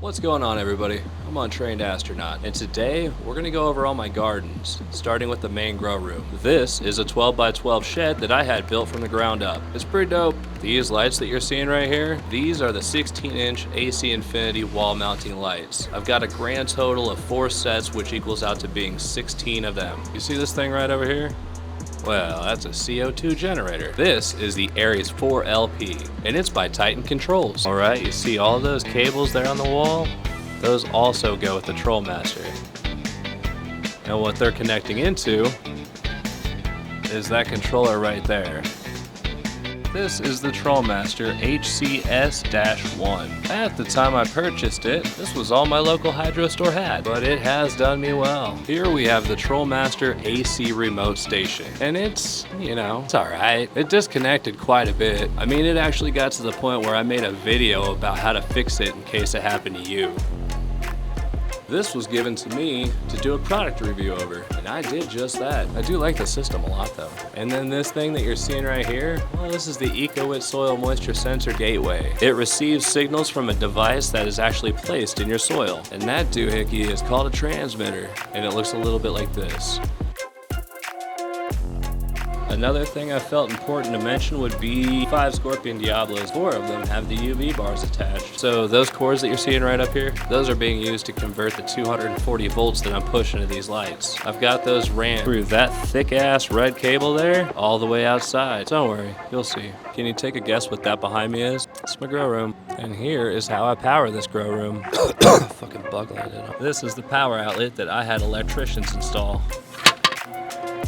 What's going on, everybody? I'm Untrained Astronaut, and today we're going to go over all my gardens, starting with the main grow room. This is a 12 by 12 shed that I had built from the ground up. It's pretty dope. These lights that you're seeing right here, these are the 16-inch AC Infinity wall mounting lights. I've got a grand total of 4 sets, which equals out to being 16 of them. You see this thing right over here? Well, that's a CO2 generator. This is the Aries 4 LP, and it's by Titan Controls. Alright, you see all those cables there on the wall? Those also go with the TrollMaster. And what they're connecting into is that controller right there. This is the TrollMaster HCS-1. At the time I purchased it, this was all my local hydro store had, but it has done me well. Here we have the TrollMaster AC remote station, and it's alright. It disconnected quite a bit. I mean, it actually got to the point where I made a video about how to fix it in case it happened to you. This was given to me to do a product review over, and I did just that. I do like the system a lot though. And then this thing that you're seeing right here, well, this is the EcoWit Soil Moisture Sensor Gateway. It receives signals from a device that is actually placed in your soil. And that doohickey is called a transmitter, and it looks a little bit like this. Another thing I felt important to mention would be 5 Scorpion Diablos. 4 of them have the UV bars attached. So those cords that you're seeing right up here, those are being used to convert the 240 volts that I'm pushing to these lights. I've got those ran through that thick ass red cable there all the way outside. Don't worry, you'll see. Can you take a guess what that behind me is? It's my grow room. And here is how I power this grow room. Fucking bug landed. This is the power outlet that I had electricians install.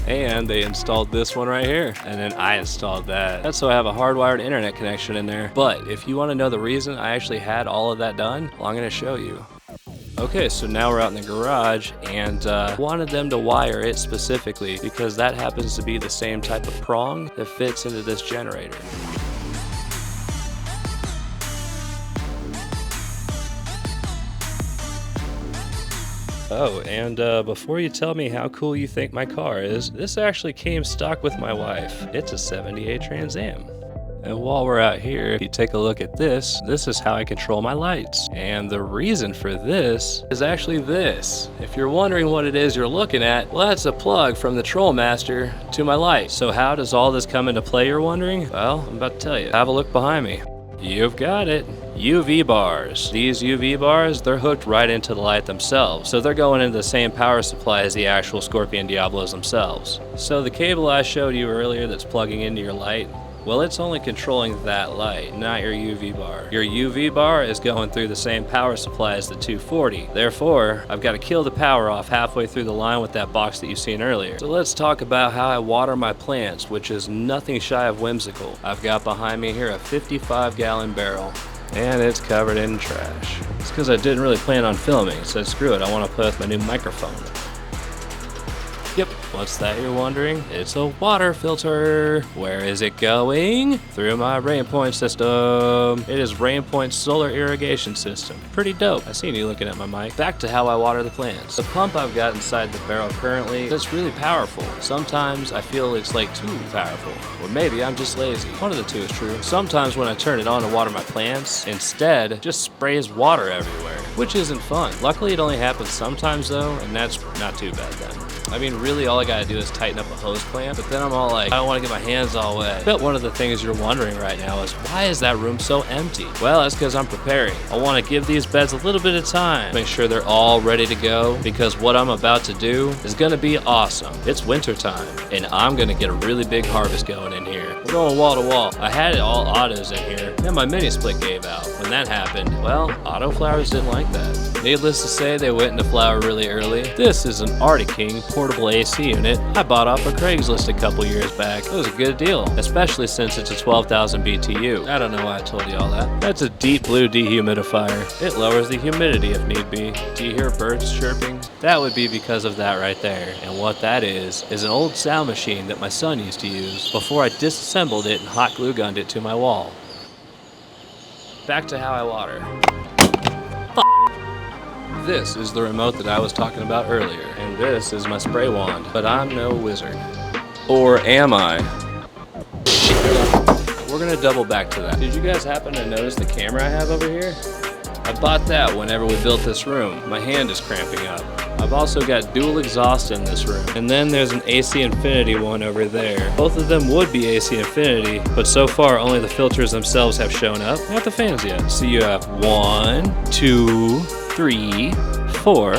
And they installed this one right here, and then I installed that. That's so I have a hardwired internet connection in there. But if you want to know the reason I actually had all of that done, well, I'm going to show you. Okay, so now we're out in the garage, and wanted them to wire it specifically because that happens to be the same type of prong that fits into this generator. Oh, and before you tell me how cool you think my car is, this actually came stock with my wife. It's a 78 Trans Am. And while we're out here, if you take a look at this, this is how I control my lights. And the reason for this is actually this. If you're wondering what it is you're looking at, well, that's a plug from the TrollMaster to my light. So how does all this come into play, you're wondering? Well, I'm about to tell you. Have a look behind me. You've got it. UV bars. These UV bars, they're hooked right into the light themselves. So they're going into the same power supply as the actual Scorpion Diablos themselves. So the cable I showed you earlier that's plugging into your light, well, it's only controlling that light, not your UV bar. Your UV bar is going through the same power supply as the 240. Therefore, I've got to kill the power off halfway through the line with that box that you've seen earlier. So let's talk about how I water my plants, which is nothing shy of whimsical. I've got behind me here a 55-gallon barrel, and it's covered in trash. It's because I didn't really plan on filming, so screw it, I want to play with my new microphone. Yep, what's that you're wondering? It's a water filter. Where is it going? Through my Rainpoint system. It is Rainpoint's solar irrigation system. Pretty dope. I seen you looking at my mic. Back to how I water the plants. The pump I've got inside the barrel currently, it's really powerful. Sometimes I feel it's like too powerful. Or maybe I'm just lazy. One of the two is true. Sometimes when I turn it on to water my plants, instead, it just sprays water everywhere, which isn't fun. Luckily it only happens sometimes though, and that's not too bad then. I mean, really all I gotta do is tighten up a hose clamp, but then I'm all like, I don't wanna get my hands all wet. But one of the things you're wondering right now is, why is that room so empty? Well, that's because I'm preparing. I wanna give these beds a little bit of time, make sure they're all ready to go, because what I'm about to do is gonna be awesome. It's winter time, and I'm gonna get a really big harvest going in here. We're going wall to wall. I had it all autos in here, then my mini split gave out. When that happened, well, auto flowers didn't like that. Needless to say, they went into flower really early. This is an Arctic King portable AC unit I bought off of Craigslist a couple years back. It was a good deal, especially since it's a 12,000 BTU. I don't know why I told you all that. That's a deep blue dehumidifier. It lowers the humidity if need be. Do you hear birds chirping? That would be because of that right there. And what that is an old sound machine that my son used to use before I disassembled it and hot glue gunned it to my wall. Back to how I water. This is the remote that I was talking about earlier, and this is my spray wand, but I'm no wizard. Or am I? Shit. We're gonna double back to that. Did you guys happen to notice the camera I have over here? I bought that whenever we built this room. My hand is cramping up. I've also got dual exhaust in this room. And then there's an AC Infinity one over there. Both of them would be AC Infinity, but so far only the filters themselves have shown up, not the fans yet. So you have 1, 2, 3, 4,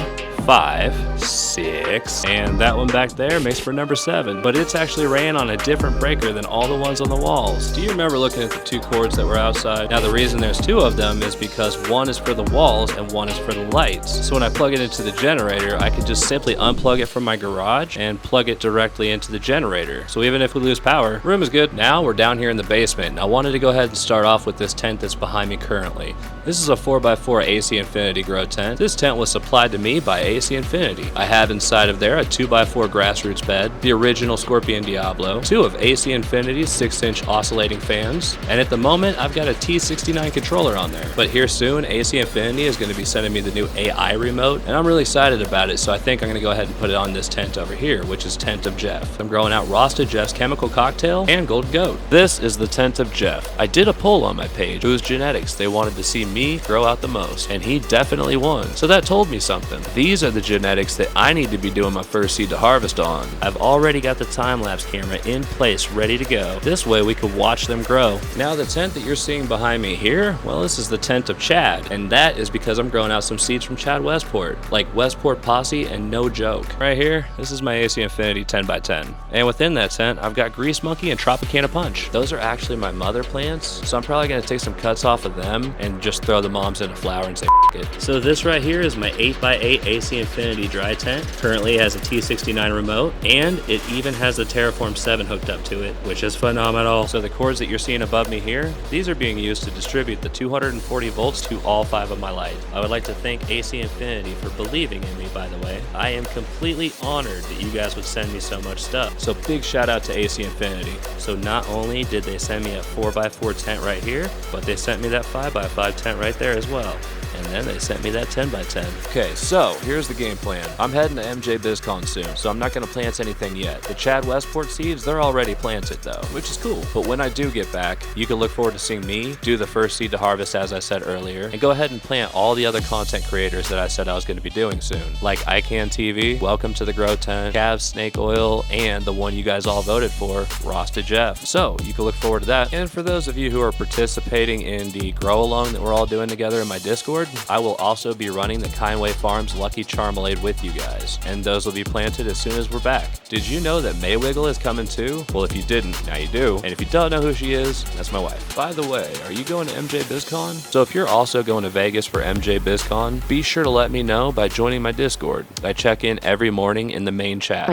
5, 6, and that one back there makes for number 7, but it's actually ran on a different breaker than all the ones on the walls. Do you remember looking at the 2 cords that were outside? Now the reason there's 2 of them is because one is for the walls and one is for the lights. So when I plug it into the generator, I can just simply unplug it from my garage and plug it directly into the generator. So even if we lose power, room is good. Now we're down here in the basement, and I wanted to go ahead and start off with this tent that's behind me currently. This is a 4x4 AC Infinity grow tent. This tent was supplied to me by AC Infinity. I have inside of there a 2x4 grassroots bed, the original Scorpion Diablo, 2 of AC Infinity's 6-inch oscillating fans, and at the moment I've got a T69 controller on there. But here soon, AC Infinity is going to be sending me the new AI remote, and I'm really excited about it, so I think I'm going to go ahead and put it on this tent over here, which is Tent of Jeff. I'm growing out Roasted Jeff's Chemical Cocktail and Golden Goat. This is the Tent of Jeff. I did a poll on my page whose genetics they wanted to see me grow out the most, and he definitely won. So that told me something. These are the genetics that I need to be doing my first seed to harvest on. I've already got the time-lapse camera in place ready to go. This way we could watch them grow. Now the tent that you're seeing behind me here, well, this is the tent of Chad, and that is because I'm growing out some seeds from Chad Westport, like Westport Posse and No Joke. Right here, this is my AC Infinity 10x10. And within that tent, I've got Grease Monkey and Tropicana Punch. Those are actually my mother plants, so I'm probably gonna take some cuts off of them and just throw the moms in a flower and say F it. So this right here is my 8x8 AC Infinity dry tent. Currently has a T69 remote, and it even has the Terraform 7 hooked up to it, which is phenomenal. So the cords that you're seeing above me here, these are being used to distribute the 240 volts to all 5 of my lights. I would like to thank AC Infinity for believing in me, by the way. I am completely honored that you guys would send me so much stuff. So big shout out to AC Infinity. So not only did they send me a 4x4 tent right here, but they sent me that 5x5 tent right there as well. And then they sent me that 10x10. Okay, so here's the game plan. I'm heading to MJ BizCon soon, so I'm not going to plant anything yet. The Chad Westport seeds, they're already planted though, which is cool. But when I do get back, you can look forward to seeing me do the first seed to harvest as I said earlier, and go ahead and plant all the other content creators that I said I was going to be doing soon. Like iCan TV, Welcome to the Grow Tent, Cavs Snake Oil, and the one you guys all voted for, Roasted Jeff. So you can look forward to that. And for those of you who are participating in the grow along that we're all doing together in my Discord, I will also be running the Kindway Farms Lucky Charmelade with you guys, and those will be planted as soon as we're back. Did you know that Maywiggle is coming too? Well, if you didn't, now you do. And if you don't know who she is, that's my wife. By the way, are you going to MJ BizCon? So if you're also going to Vegas for MJ BizCon, be sure to let me know by joining my Discord. I check in every morning in the main chat.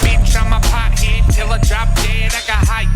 Bitch, I'm a pothead till I drop dead. I got high